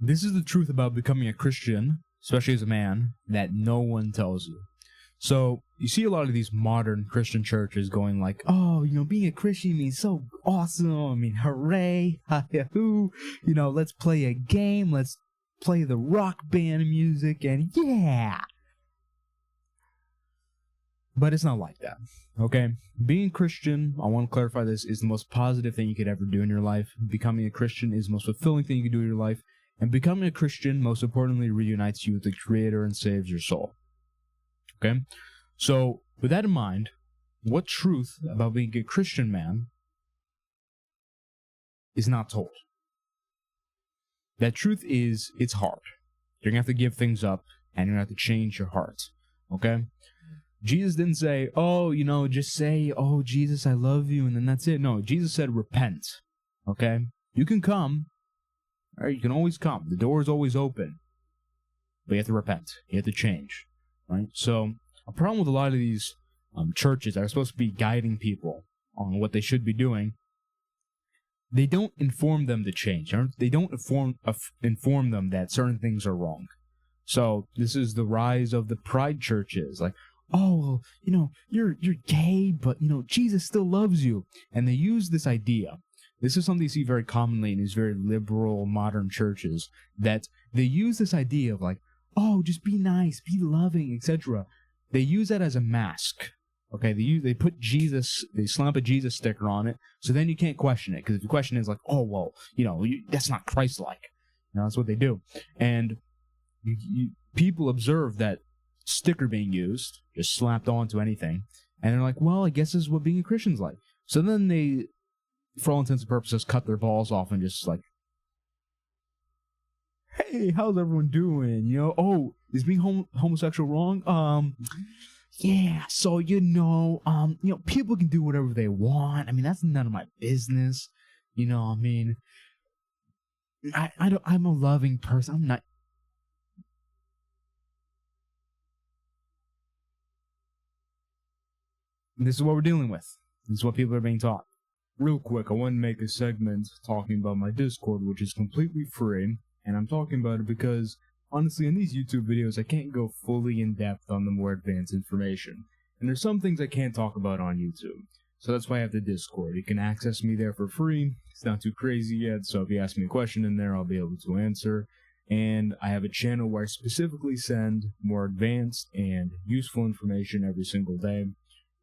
This is the truth about becoming a Christian, especially as a man, that no one tells you. So, you see a lot of these modern Christian churches going like, oh, being a Christian means so awesome. I mean, hooray, ha-hoo, let's play a game, let's play the rock band music, and yeah. But it's not like that, okay? Being Christian, I want to clarify this, is the most positive thing you could ever do in your life. Becoming a Christian is the most fulfilling thing you can do in your life. And becoming a Christian, most importantly, reunites you with the Creator and saves your soul. Okay? So, with that in mind, what truth about being a Christian man is not told? That truth is, it's hard. You're going to have to give things up, and you're going to have to change your heart. Okay? Jesus didn't say, just say, oh, Jesus, I love you, and then that's it. No, Jesus said, repent. Okay? You can come. All right, you can always come. The door is always open. But you have to repent. You have to change. Right? So, a problem with a lot of these churches that are supposed to be guiding people on what they should be doing, they don't inform them to change. They don't inform them that certain things are wrong. So, this is the rise of the pride churches. Like, oh, you're gay, but, Jesus still loves you. And they use this idea. This is something you see very commonly in these very liberal modern churches, that they use this idea of like, oh, just be nice, be loving, etc. They use that as a mask. Okay, they put Jesus, they slap a Jesus sticker on it, so then you can't question it, because if you question it, it's like, oh, well, that's not Christ-like. That's what they do. And people observe that sticker being used, just slapped onto anything, and they're like, well, I guess this is what being a Christian's like. So then they, for all intents and purposes, cut their balls off and just like, hey, how's everyone doing? Oh, is being homosexual wrong? Yeah, so people can do whatever they want. I mean, that's none of my business. I'm a loving person. I'm not. This is what we're dealing with. This is what people are being taught. Real quick, I want to make a segment talking about my Discord, which is completely free, and I'm talking about it because, honestly, in these YouTube videos, I can't go fully in depth on the more advanced information, and there's some things I can't talk about on YouTube, so that's why I have the Discord. You can access me there for free. It's not too crazy yet, so if you ask me a question in there, I'll be able to answer, and I have a channel where I specifically send more advanced and useful information every single day.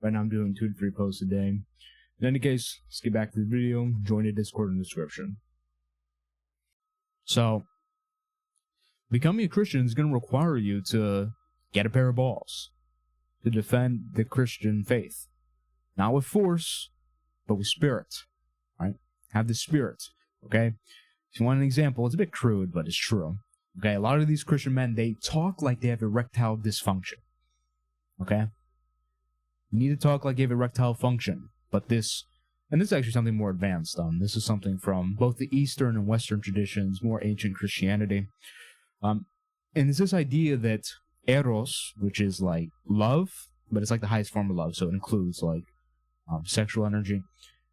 Right now I'm doing 2 to 3 posts a day. In any case, let's get back to the video. Join the Discord in the description. So, becoming a Christian is going to require you to get a pair of balls to defend the Christian faith. Not with force, but with spirit. Right? Have the spirit. Okay? If you want an example, it's a bit crude, but it's true. Okay? A lot of these Christian men, they talk like they have erectile dysfunction. Okay? You need to talk like you have erectile function. But this is actually something more advanced. This is something from both the Eastern and Western traditions, more ancient Christianity. And it's this idea that eros, which is like love, but it's like the highest form of love, so it includes like sexual energy.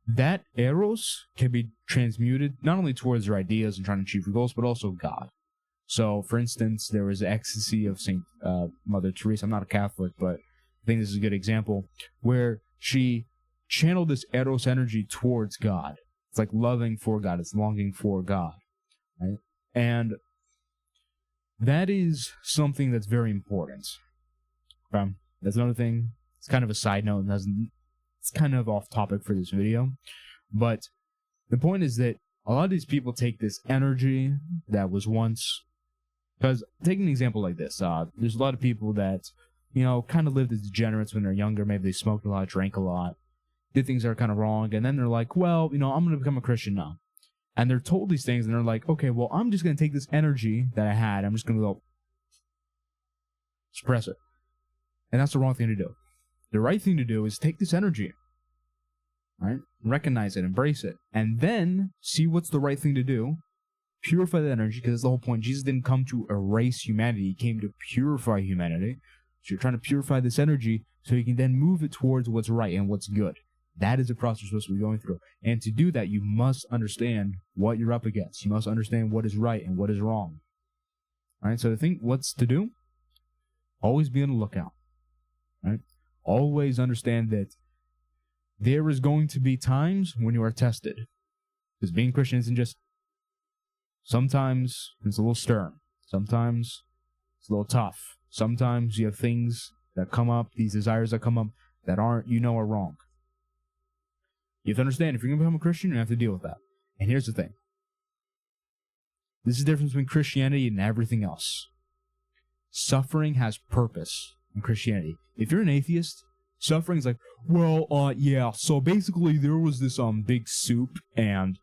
That eros can be transmuted not only towards your ideas and trying to achieve your goals, but also God. So, for instance, there was the ecstasy of Saint Mother Teresa. I'm not a Catholic, but I think this is a good example, where she channeled this eros energy towards God. It's like loving for God. It's longing for God. Right? And that is something that's very important. That's another thing. It's kind of a side note. It's kind of off topic for this video. But the point is that a lot of these people take this energy that was once... Because, take an example like this. There's a lot of people that, kind of lived as degenerates when they're younger. Maybe they smoked a lot, drank a lot, did things that are kind of wrong, and then they're like, well, I'm going to become a Christian now. And they're told these things, and they're like, okay, well, I'm just going to take this energy that I had, I'm just going to go suppress it. And that's the wrong thing to do. The right thing to do is take this energy, right? Recognize it, embrace it, and then see what's the right thing to do. Purify the energy, because that's the whole point. Jesus didn't come to erase humanity. He came to purify humanity. So you're trying to purify this energy so you can then move it towards what's right and what's good. That is the process you're supposed to be going through. And to do that, you must understand what you're up against. You must understand what is right and what is wrong. All right, so I think what's to do? Always be on the lookout. Right? Always understand that there is going to be times when you are tested. Because being Christian isn't just, sometimes it's a little stern. Sometimes it's a little tough. Sometimes you have things that come up, these desires that come up that aren't, are wrong. You have to understand, if you're going to become a Christian, you have to deal with that. And here's the thing. This is the difference between Christianity and everything else. Suffering has purpose in Christianity. If you're an atheist, suffering is like, yeah, so basically there was this big soup and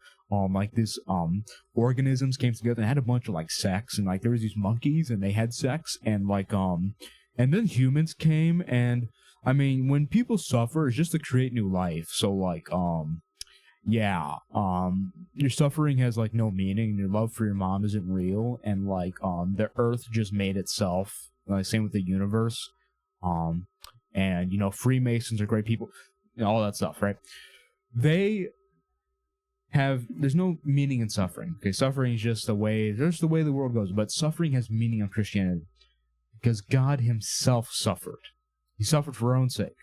organisms came together and had a bunch of sex, and there was these monkeys and they had sex, and and then humans came, and when people suffer, it's just to create new life. So your suffering has no meaning. Your love for your mom isn't real, and the earth just made itself. Same with the universe. And Freemasons are great people, all that stuff, right? There's no meaning in suffering. Okay, suffering is just the way the world goes. But suffering has meaning in Christianity because God Himself suffered. He suffered for our own sake.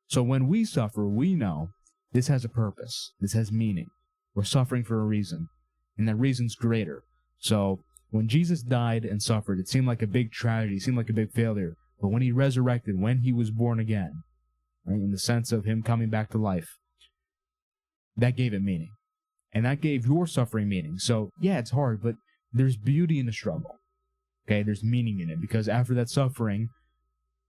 So when we suffer, we know this has a purpose. This has meaning. We're suffering for a reason, and that reason's greater. So when Jesus died and suffered, it seemed like a big tragedy. It seemed like a big failure. But when He resurrected, when He was born again, right, in the sense of Him coming back to life, that gave it meaning. And that gave your suffering meaning. So, yeah, it's hard, but there's beauty in the struggle. Okay, there's meaning in it, because after that suffering,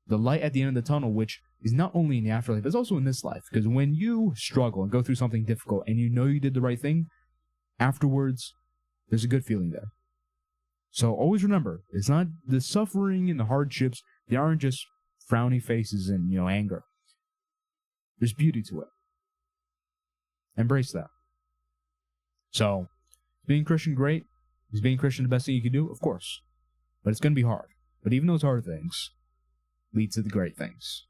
the light at the end of the tunnel, which is not only in the afterlife, but it's also in this life. Because when you struggle and go through something difficult and you know you did the right thing, afterwards, there's a good feeling there. So always remember, it's not the suffering and the hardships, they aren't just frowny faces and, anger. There's beauty to it. Embrace that. So, being Christian great? Is being Christian the best thing you can do? Of course. But it's going to be hard. But even those hard things lead to the great things.